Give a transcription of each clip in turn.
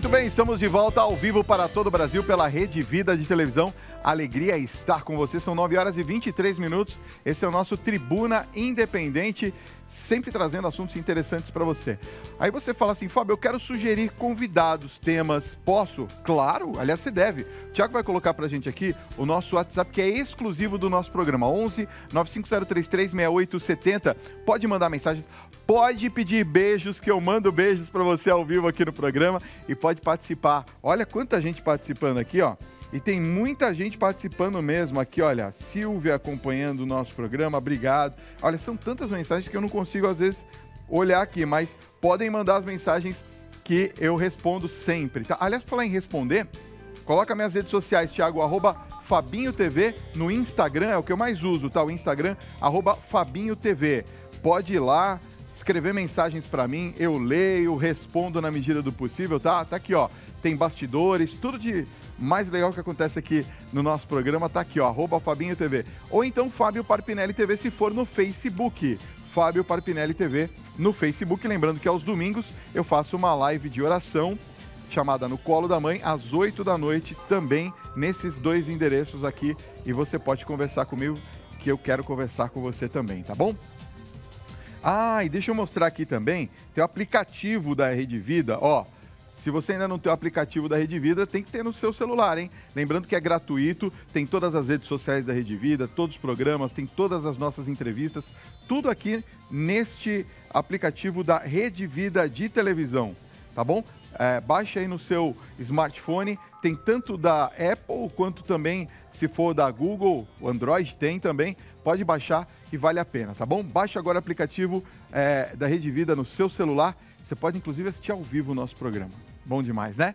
Muito bem, estamos de volta ao vivo para todo o Brasil pela Rede Vida de Televisão. Alegria estar com você, são 9 horas e 23 minutos. Esse é o nosso Tribuna Independente, sempre trazendo assuntos interessantes para você. Aí você fala assim, Fábio, eu quero sugerir convidados, temas. Posso? Claro, aliás, você deve. O Thiago vai colocar para a gente aqui o nosso WhatsApp, que é exclusivo do nosso programa, 11 95033 6870. Pode mandar mensagens, pode pedir beijos, que eu mando beijos para você ao vivo aqui no programa, e pode participar. Olha quanta gente participando aqui, ó. E tem muita gente participando mesmo aqui, olha, Silvia acompanhando o nosso programa, obrigado. Olha, são tantas mensagens que eu não consigo, às vezes, olhar aqui, mas podem mandar as mensagens que eu respondo sempre, tá? Aliás, pra falar em responder, coloca minhas redes sociais, Thiago, @FabinhoTV, no Instagram, é o que eu mais uso, tá? O Instagram, @FabinhoTV. Pode ir lá, escrever mensagens pra mim, eu leio, respondo na medida do possível, tá? Tá aqui, ó, tem bastidores, tudo de mais legal que acontece aqui no nosso programa tá aqui, ó, @FabinhoTV. Ou então Fábio Parpinelli TV, se for no Facebook. Fábio Parpinelli TV no Facebook. Lembrando que aos domingos eu faço uma live de oração chamada No Colo da Mãe, às 8 da noite, também nesses dois endereços aqui. E você pode conversar comigo, que eu quero conversar com você também, tá bom? Ah, e deixa eu mostrar aqui também, tem o aplicativo da Rede Vida, ó. Se você ainda não tem o aplicativo da Rede Vida, tem que ter no seu celular, hein? Lembrando que é gratuito, tem todas as redes sociais da Rede Vida, todos os programas, tem todas as nossas entrevistas, tudo aqui neste aplicativo da Rede Vida de Televisão, tá bom? Baixa aí no seu smartphone, tem tanto da Apple quanto também, se for da Google, o Android tem também, pode baixar e vale a pena, tá bom? Baixa agora o aplicativo da Rede Vida no seu celular, você pode inclusive assistir ao vivo o nosso programa. Bom demais, né?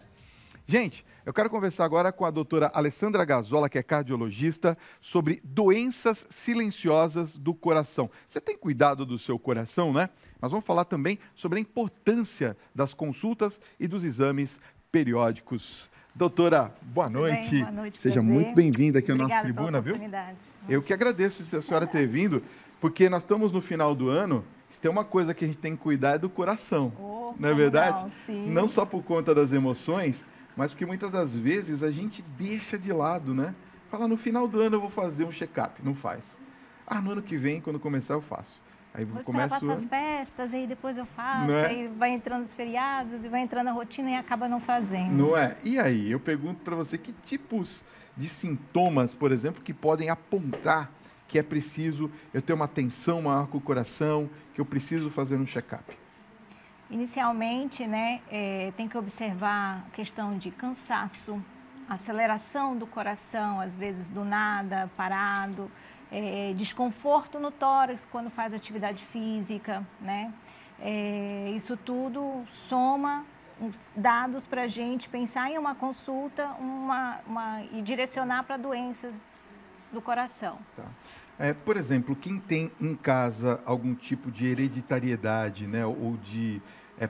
Gente, eu quero conversar agora com a doutora Alessandra Gazzola, que é cardiologista, sobre doenças silenciosas do coração. Você tem cuidado do seu coração, né? Nós vamos falar também sobre a importância das consultas e dos exames periódicos. Doutora, boa noite. Bem, boa noite. Seja prazer. muito bem-vinda aqui ao nosso Obrigada Tribuna, pela viu? oportunidade. Eu que agradeço a senhora ter vindo, porque nós estamos no final do ano. Se tem uma coisa que a gente tem que cuidar é do coração, não é verdade? Não, sim. Não só por conta das emoções, mas porque muitas das vezes a gente deixa de lado, né? Fala, no final do ano eu vou fazer um check-up, não faz. Ah, no ano que vem, quando começar, eu faço. Aí Vou começa passar as festas, aí depois eu faço, Não é? aí vai entrando os feriados, e vai entrando a rotina e acaba não fazendo. Não é? E aí, eu pergunto para você, que tipos de sintomas, por exemplo, que podem apontar que é preciso eu ter uma atenção maior com o coração, que eu preciso fazer um check-up? Inicialmente, né, tem que observar a questão de cansaço, aceleração do coração, às vezes do nada, parado, desconforto no tórax quando faz atividade física, né? Isso tudo soma dados para a gente pensar em uma consulta e direcionar para doenças do coração. Tá. Por exemplo, quem tem em casa algum tipo de hereditariedade, né, ou de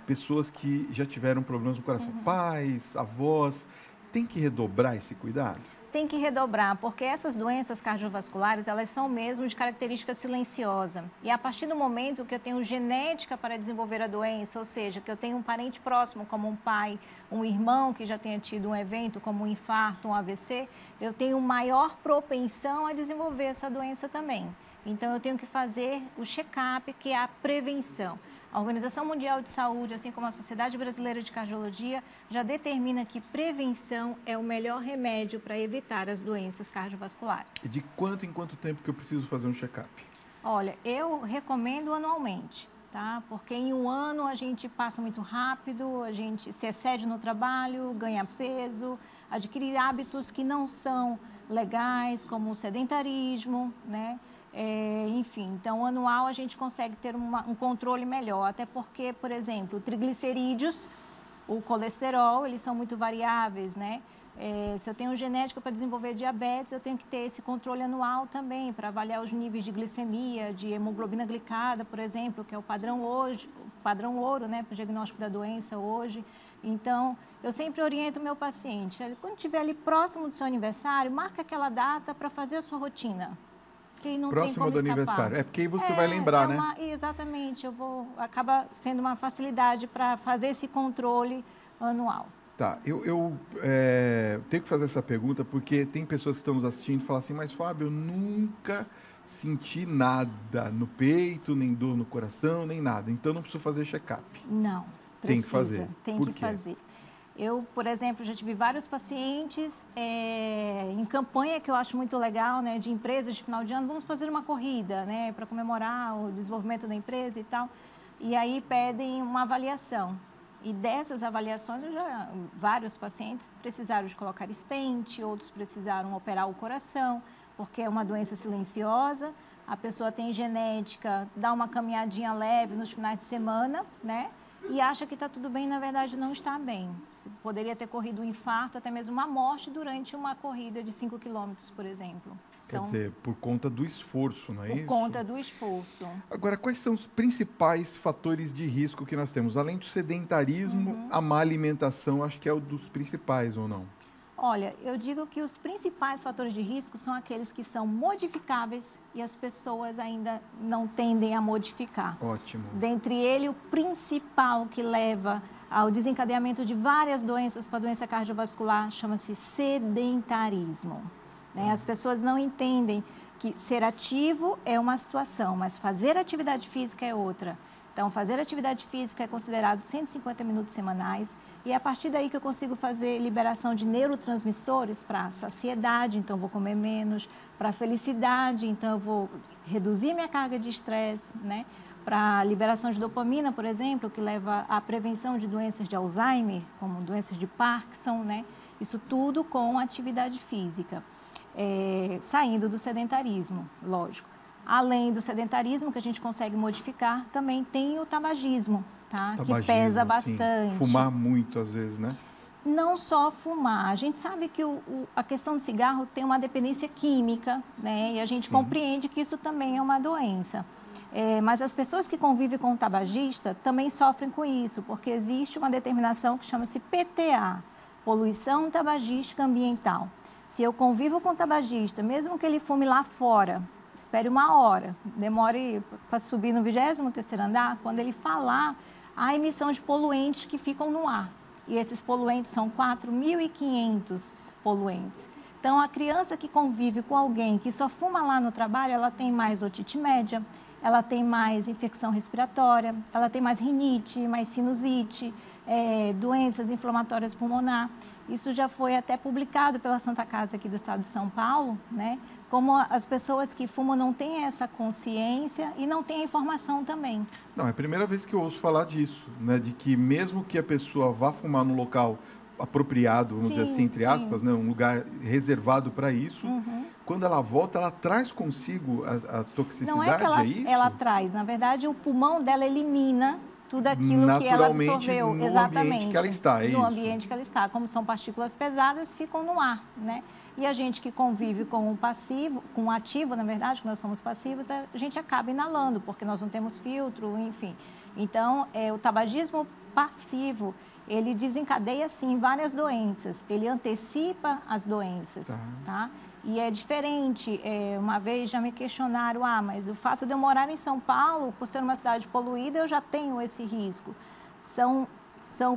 pessoas que já tiveram problemas no coração, pais, avós, tem que redobrar esse cuidado? Tem que redobrar, porque essas doenças cardiovasculares, elas são mesmo de característica silenciosa. E a partir do momento que eu tenho genética para desenvolver a doença, ou seja, que eu tenho um parente próximo, como um pai, um irmão que já tenha tido um evento, como um infarto, um AVC, eu tenho maior propensão a desenvolver essa doença também. Então, eu tenho que fazer o check-up, que é a prevenção. A Organização Mundial de Saúde, assim como a Sociedade Brasileira de Cardiologia, já determina que prevenção é o melhor remédio para evitar as doenças cardiovasculares. E de quanto em quanto tempo que eu preciso fazer um check-up? Olha, eu recomendo anualmente, tá? Porque em um ano a gente passa muito rápido, a gente se excede no trabalho, ganha peso, adquire hábitos que não são legais, como o sedentarismo, né? Enfim, então anual a gente consegue ter um controle melhor, até porque, por exemplo, triglicerídeos, o colesterol, eles são muito variáveis, né? Se eu tenho genética para desenvolver diabetes, eu tenho que ter esse controle anual também, para avaliar os níveis de glicemia, de hemoglobina glicada, por exemplo, que é o padrão ouro, né, para o diagnóstico da doença hoje. Então, eu sempre oriento o meu paciente, quando estiver ali próximo do seu aniversário, marca aquela data para fazer a sua rotina. Que não Próximo tem como do escapar. aniversário. Porque aí você vai lembrar, né? Exatamente. Acaba sendo uma facilidade para fazer esse controle anual. Tá, eu tenho que fazer essa pergunta porque tem pessoas que estão nos assistindo e falam assim, mas Fábio, eu nunca senti nada no peito, nem dor no coração, nem nada, então não preciso fazer check-up. Não, Tem que fazer. tem Por que quê? fazer. Eu, por exemplo, já tive vários pacientes em campanha que eu acho muito legal, né, de empresas de final de ano, vamos fazer uma corrida, né, para comemorar o desenvolvimento da empresa e tal, e aí pedem uma avaliação. E dessas avaliações, vários pacientes precisaram de colocar stent, outros precisaram operar o coração, porque é uma doença silenciosa, a pessoa tem genética, dá uma caminhadinha leve nos finais de semana, né? E acha que está tudo bem, na verdade não está bem. Poderia ter corrido um infarto, até mesmo uma morte durante uma corrida de 5 quilômetros, por exemplo. Quer dizer, por conta do esforço, não é isso? Por conta do esforço. Agora, quais são os principais fatores de risco que nós temos? Além do sedentarismo, a má alimentação, acho que é um dos principais, ou não? Olha, eu digo que os principais fatores de risco são aqueles que são modificáveis e as pessoas ainda não tendem a modificar. Ótimo. Dentre ele, o principal que leva ao desencadeamento de várias doenças para a doença cardiovascular chama-se sedentarismo. Né? As pessoas não entendem que ser ativo é uma situação, mas fazer atividade física é outra. Então, fazer atividade física é considerado 150 minutos semanais e é a partir daí que eu consigo fazer liberação de neurotransmissores para saciedade, então vou comer menos, para felicidade, então eu vou reduzir minha carga de estresse, né? Para liberação de dopamina, por exemplo, que leva à prevenção de doenças de Alzheimer, como doenças de Parkinson, né? Isso tudo com atividade física, saindo do sedentarismo, lógico. Além do sedentarismo, que a gente consegue modificar, também tem o tabagismo, tá? Que pesa bastante. Sim. Fumar muito, às vezes, né? Não só fumar. A gente sabe que a questão do cigarro tem uma dependência química, né? E a gente compreende que isso também é uma doença. Mas as pessoas que convivem com o tabagista também sofrem com isso, porque existe uma determinação que chama-se PTA, Poluição Tabagística Ambiental. Se eu convivo com o tabagista, mesmo que ele fume lá fora, espere uma hora, demore para subir no 23º andar, quando ele falar, há emissão de poluentes que ficam no ar. E esses poluentes são 4.500 poluentes. Então, a criança que convive com alguém que só fuma lá no trabalho, ela tem mais otite média, ela tem mais infecção respiratória, ela tem mais rinite, mais sinusite, doenças inflamatórias pulmonar. Isso já foi até publicado pela Santa Casa aqui do estado de São Paulo, né? Como as pessoas que fumam não têm essa consciência e não têm a informação também. Não, é a primeira vez que eu ouço falar disso, né? De que mesmo que a pessoa vá fumar num local apropriado, vamos dizer assim, entre aspas, né? Um lugar reservado para isso, quando ela volta, ela traz consigo a toxicidade, não é que ela, é isso? ela traz, na verdade, o pulmão dela elimina tudo aquilo que ela absorveu. No ambiente que ela está, é isso? No ambiente que ela está. Como são partículas pesadas, ficam no ar, né? E a gente que convive com o passivo, com o ativo, na verdade, que nós somos passivos, a gente acaba inalando, porque nós não temos filtro, enfim. Então, o tabagismo passivo, ele desencadeia, sim, várias doenças. Ele antecipa as doenças, tá? E é diferente. Uma vez já me questionaram, mas o fato de eu morar em São Paulo, por ser uma cidade poluída, eu já tenho esse risco. São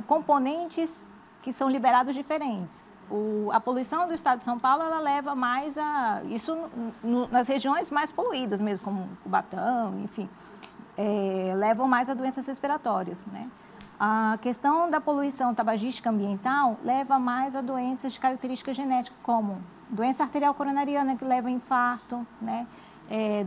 componentes que são liberados diferentes. A poluição do estado de São Paulo, ela leva mais a... Isso nas regiões mais poluídas mesmo, como Cubatão, enfim, levam mais a doenças respiratórias, né? A questão da poluição tabagística ambiental leva mais a doenças de característica genética, como doença arterial coronariana, que leva a infarto, né?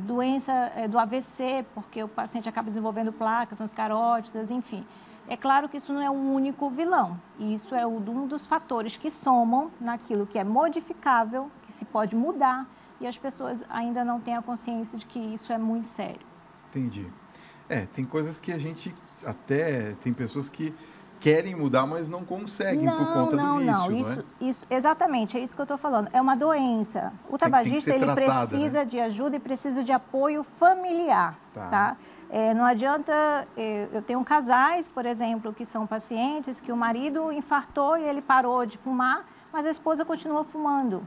Doença do AVC, porque o paciente acaba desenvolvendo placas nas carótidas, enfim. É claro que isso não é o único vilão, isso é um dos fatores que somam naquilo que é modificável, que se pode mudar, e as pessoas ainda não têm a consciência de que isso é muito sério. Entendi. Tem coisas que a gente até... Tem pessoas que querem mudar, mas não conseguem por conta do vício, não é? Isso, exatamente, é isso que eu estou falando. É uma doença. O tabagista, ele precisa, né, de ajuda e precisa de apoio familiar, tá? Não adianta... Eu tenho casais, por exemplo, que são pacientes que o marido infartou e ele parou de fumar, mas a esposa continua fumando,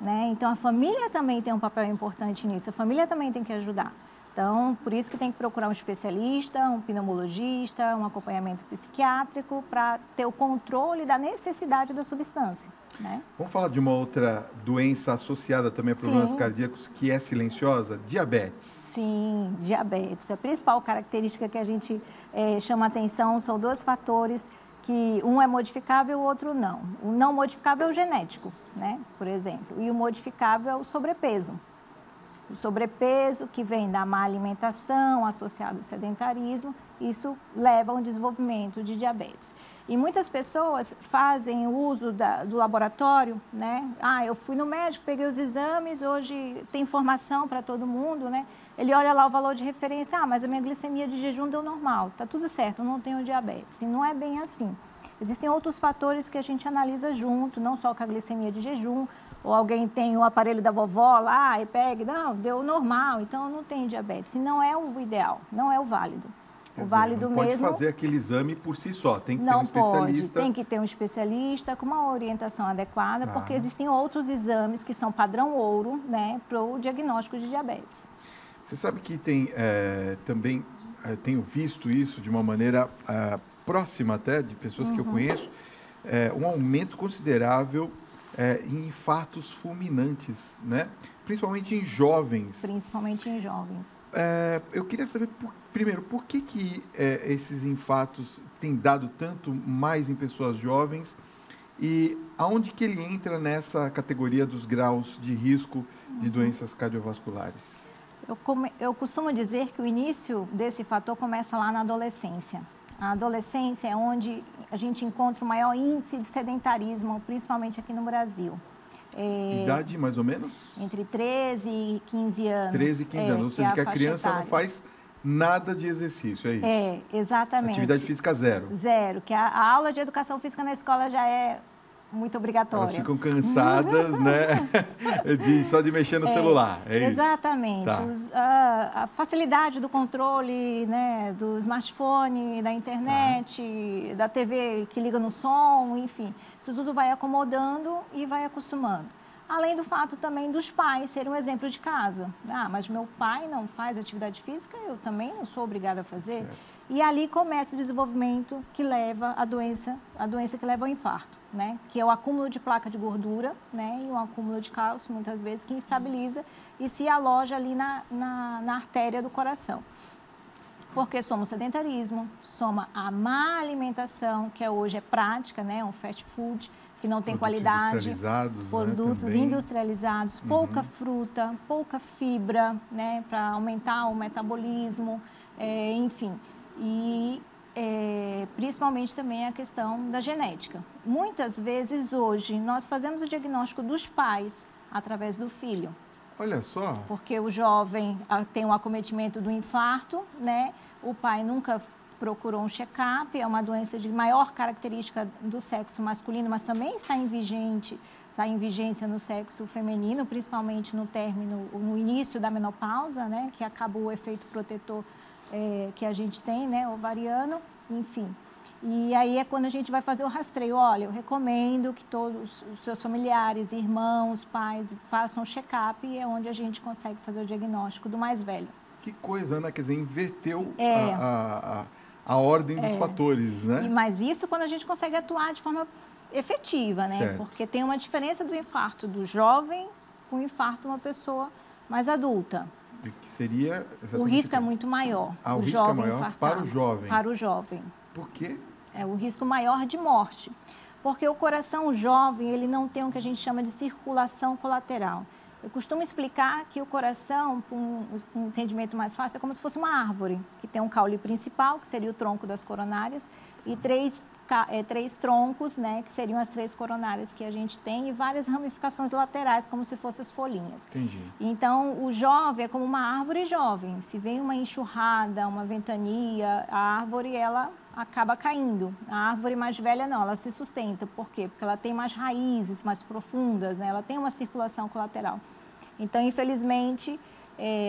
né? Então, a família também tem um papel importante nisso, a família também tem que ajudar. Então, por isso que tem que procurar um especialista, um pneumologista, um acompanhamento psiquiátrico para ter o controle da necessidade da substância, né? Vamos falar de uma outra doença associada também a problemas cardíacos que é silenciosa? Diabetes. Sim, diabetes. A principal característica que a gente chama atenção são 2 fatores, que um é modificável e o outro não. O não modificável é o genético, né? Por exemplo, e o modificável é o sobrepeso. O sobrepeso que vem da má alimentação associado ao sedentarismo, isso leva a um desenvolvimento de diabetes. E muitas pessoas fazem uso do laboratório, né? Ah, eu fui no médico, peguei os exames, hoje tem informação para todo mundo, né? Ele olha lá o valor de referência, ah, mas a minha glicemia de jejum deu normal, tá tudo certo, eu não tenho diabetes. E não é bem assim. Existem outros fatores que a gente analisa junto, não só com a glicemia de jejum, ou alguém tem o aparelho da vovó lá e pega, não, deu normal, então eu não tenho diabetes. E não é o ideal, não é o válido. O válido mesmo... Não pode fazer aquele exame por si só, tem que ter um especialista. Não pode, tem que ter um especialista com uma orientação adequada, porque existem outros exames que são padrão ouro, né, para o diagnóstico de diabetes. Você sabe que tem também, tenho visto isso de uma maneira próxima até, de pessoas que eu conheço, um aumento considerável em infartos fulminantes, né? Principalmente em jovens. Principalmente em jovens. Eu queria saber, primeiro, por que esses infartos têm dado tanto mais em pessoas jovens e aonde que ele entra nessa categoria dos graus de risco de doenças cardiovasculares? Eu costumo dizer que o início desse fator começa lá na adolescência. A adolescência é onde a gente encontra o maior índice de sedentarismo, principalmente aqui no Brasil. Idade, mais ou menos? Entre 13 e 15 anos. 13 e 15 anos, ou seja, que a criança não faz nada de exercício, é isso? Exatamente. Atividade física zero. Zero, que a aula de educação física na escola já é muito obrigatória. Elas ficam cansadas, né? Só de mexer no celular, é isso? Exatamente. Tá. A facilidade do controle, né, do smartphone, da internet, da TV que liga no som, enfim. Isso tudo vai acomodando e vai acostumando. Além do fato também dos pais serem um exemplo de casa. Ah, mas meu pai não faz atividade física, eu também não sou obrigada a fazer. Certo. E ali começa o desenvolvimento que leva a doença que leva ao infarto, né? Que é o acúmulo de placa de gordura, né? E um acúmulo de cálcio, muitas vezes, que instabiliza e se aloja ali na artéria do coração. Porque soma o sedentarismo, soma a má alimentação, que hoje é prática, né? Um fast food, que não tem qualidade, produtos industrializados, pouca fruta, pouca fibra, né, para aumentar o metabolismo, enfim. E principalmente também a questão da genética. Muitas vezes hoje nós fazemos o diagnóstico dos pais através do filho. Olha só. Porque o jovem tem um acometimento do infarto, né? O pai nunca procurou um check-up, é uma doença de maior característica do sexo masculino, mas também está em vigência no sexo feminino, principalmente no início da menopausa, né, que acaba o efeito protetor que a gente tem, né, ovariano, enfim. E aí é quando a gente vai fazer o rastreio. Olha, eu recomendo que todos os seus familiares, irmãos, pais façam um check-up e é onde a gente consegue fazer o diagnóstico do mais velho. Que coisa, né? Quer dizer, inverteu a ordem dos fatores, né? Mas isso quando a gente consegue atuar de forma efetiva, né? Certo. Porque tem uma diferença do infarto do jovem com o infarto de uma pessoa mais adulta. E que seria exatamente o risco é muito maior. O risco é maior infartar, para o jovem? Para o jovem. Por quê? É o risco maior de morte. Porque o coração jovem, ele não tem o que a gente chama de circulação colateral. Eu costumo explicar que o coração, por um entendimento mais fácil, é como se fosse uma árvore, que tem um caule principal, que seria o tronco das coronárias, e três troncos, né, que seriam as 3 coronárias que a gente tem, e várias ramificações laterais, como se fossem as folhinhas. Entendi. Então, o jovem é como uma árvore jovem. Se vem uma enxurrada, uma ventania, a árvore, ela acaba caindo. A árvore mais velha, não, ela se sustenta. Por quê? Porque ela tem mais raízes mais profundas, né? Ela tem uma circulação colateral. Então, infelizmente,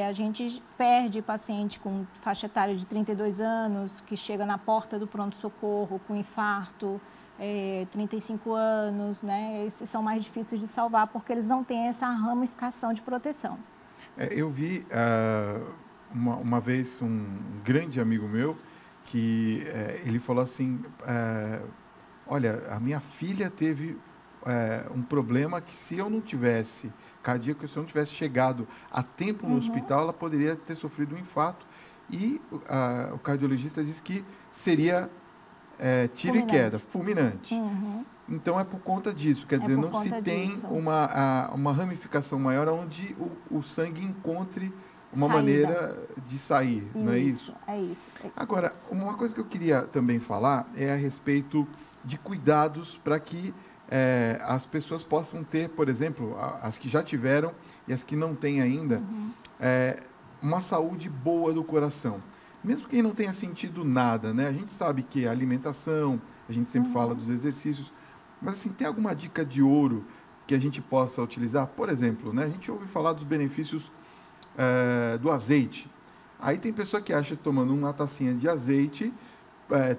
a gente perde paciente com faixa etária de 32 anos, que chega na porta do pronto-socorro com infarto, 35 anos, né? Esses são mais difíceis de salvar, porque eles não têm essa ramificação de proteção. Eu vi uma vez um grande amigo meu que ele falou assim, olha, a minha filha teve um problema que se eu não tivesse cardíaco, se eu não tivesse chegado a tempo no hospital, ela poderia ter sofrido um infarto. E o cardiologista disse que seria tiro e queda, fulminante. Então, é por conta disso. Quer dizer, não se tem uma ramificação maior onde o sangue encontre uma maneira de sair, não é isso? É isso. Agora, uma coisa que eu queria também falar é a respeito de cuidados para que as pessoas possam ter, por exemplo, as que já tiveram e as que não têm ainda, uma saúde boa do coração. Mesmo quem não tenha sentido nada, né? A gente sabe que a alimentação, a gente sempre fala dos exercícios, mas assim, tem alguma dica de ouro que a gente possa utilizar? Por exemplo, né? A gente ouve falar dos benefícios do azeite. Aí tem pessoa que acha que tomando uma tacinha de azeite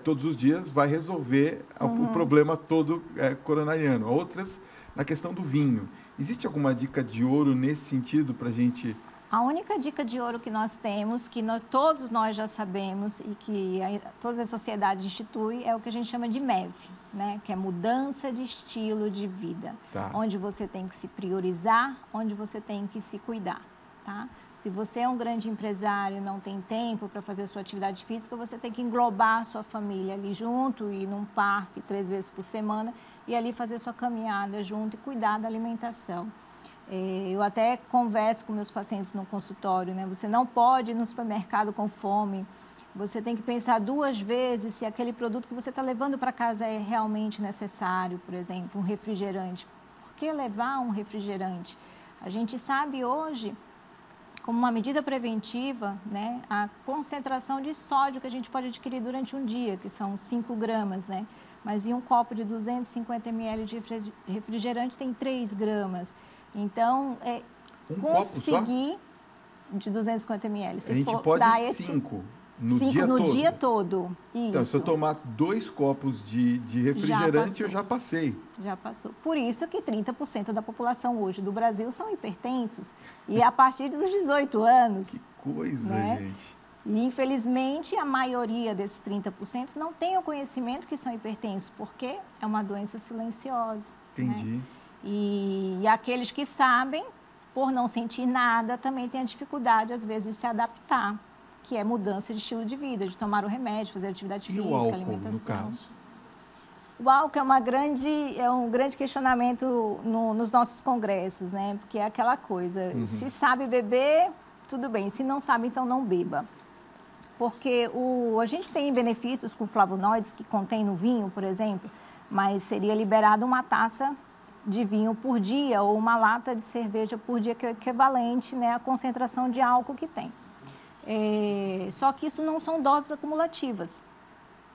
todos os dias vai resolver o problema todo coronariano. Outras, na questão do vinho. Existe alguma dica de ouro nesse sentido para a gente... A única dica de ouro que nós temos, que todos nós já sabemos e que todas as sociedades instituem, é o que a gente chama de MEV, né? Que é mudança de estilo de vida. Tá. Onde você tem que se priorizar, onde você tem que se cuidar. Tá? Se você é um grande empresário e não tem tempo para fazer a sua atividade física, você tem que englobar a sua família ali junto, ir num parque 3 vezes por semana e ali fazer sua caminhada junto e cuidar da alimentação. Eu até converso com meus pacientes no consultório, né? Você não pode ir no supermercado com fome, você tem que pensar 2 vezes se aquele produto que você está levando para casa é realmente necessário, por exemplo, um refrigerante. Por que levar um refrigerante? A gente sabe hoje, como uma medida preventiva, né, a concentração de sódio que a gente pode adquirir durante um dia, que são 5 gramas, né? Mas em um copo de 250 ml de refrigerante tem 3 gramas. Então, conseguir de 250 ml. Se a gente pode 5 no dia todo. Isso. Então, se eu tomar 2 copos de refrigerante, eu já passei. Já passou. Por isso que 30% da população hoje do Brasil são hipertensos. E a partir dos 18 anos. Que coisa, né, gente. E, infelizmente, a maioria desses 30% não tem o conhecimento que são hipertensos, porque é uma doença silenciosa. Entendi. Né? E aqueles que sabem, por não sentir nada, também têm a dificuldade, às vezes, de se adaptar, que é mudança de estilo de vida, de tomar o remédio, fazer atividade física, o álcool, alimentação. No caso? O álcool é um grande questionamento nos nossos congressos, né? Porque é aquela coisa, se sabe beber, tudo bem, se não sabe, então não beba. Porque a gente tem benefícios com flavonoides que contém no vinho, por exemplo, mas seria liberado uma taça de vinho por dia ou uma lata de cerveja por dia, que é equivalente, né, à concentração de álcool que tem. Só que isso não são doses acumulativas.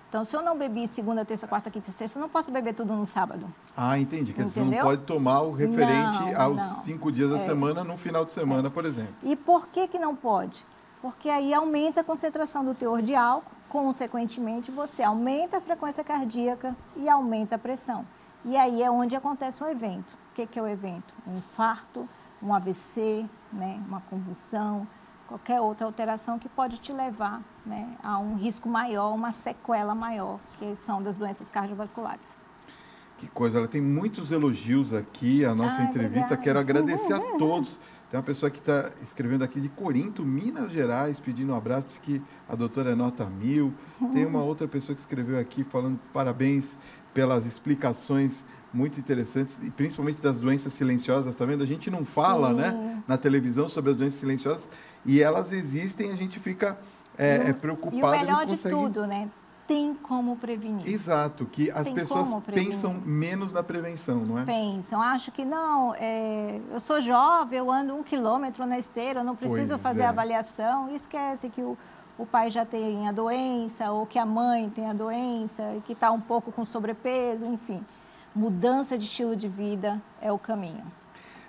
Então, se eu não bebi segunda, terça, quarta, quinta e sexta, eu não posso beber tudo no sábado. Ah, entendi. Quer dizer, você não pode tomar o referente aos 5 dias da semana, no final de semana, por exemplo. E por que não pode? Porque aí aumenta a concentração do teor de álcool, consequentemente, você aumenta a frequência cardíaca e aumenta a pressão. E aí é onde acontece o evento. O que é o evento? Um infarto, um AVC, né, uma convulsão, qualquer outra alteração que pode te levar, né, a um risco maior, uma sequela maior, que são das doenças cardiovasculares. Que coisa, ela tem muitos elogios aqui, a nossa entrevista. Obrigada. Quero agradecer a todos. Tem uma pessoa que está escrevendo aqui de Corinto, Minas Gerais, pedindo um abraço, diz que a doutora é nota 1000. Tem uma outra pessoa que escreveu aqui falando parabéns pelas explicações muito interessantes, e principalmente das doenças silenciosas, tá vendo? A gente não fala, né, na televisão sobre as doenças silenciosas, e elas existem, a gente fica preocupado. E o melhor de tudo, né? Tem como prevenir. Exato, que as pessoas pensam menos na prevenção, não é? Pensam, acho que não, eu sou jovem, eu ando 1 quilômetro na esteira, eu não preciso fazer avaliação, e esquece que o pai já tem a doença, ou que a mãe tem a doença, e que está um pouco com sobrepeso, enfim. Mudança de estilo de vida é o caminho.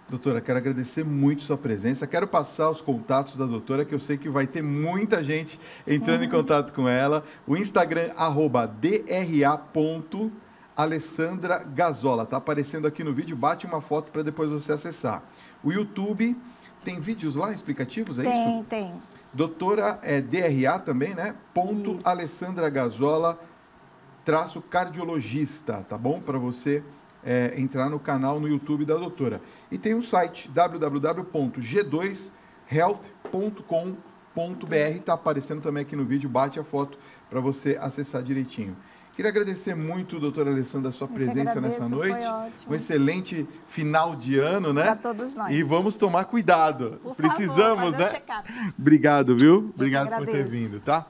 Doutora, quero agradecer muito sua presença. Quero passar os contatos da doutora, que eu sei que vai ter muita gente entrando em contato com ela. O Instagram, @dra.alessandragazola. Está aparecendo aqui no vídeo, bate uma foto para depois você acessar. O YouTube, tem vídeos lá explicativos, é isso? Tem. Doutora DRA também, né? Ponto Isso. Alessandra Gazola, cardiologista, tá bom? Para você entrar no canal no YouTube da doutora. E tem um site, www.g2health.com.br, tá aparecendo também aqui no vídeo, bate a foto para você acessar direitinho. Queria agradecer muito, doutora Alessandra, a sua presença nessa noite. Foi ótimo. Um excelente final de ano, né? Para todos nós. E vamos tomar cuidado. Por Precisamos, favor, né? Obrigado, viu? Obrigado por ter vindo, tá?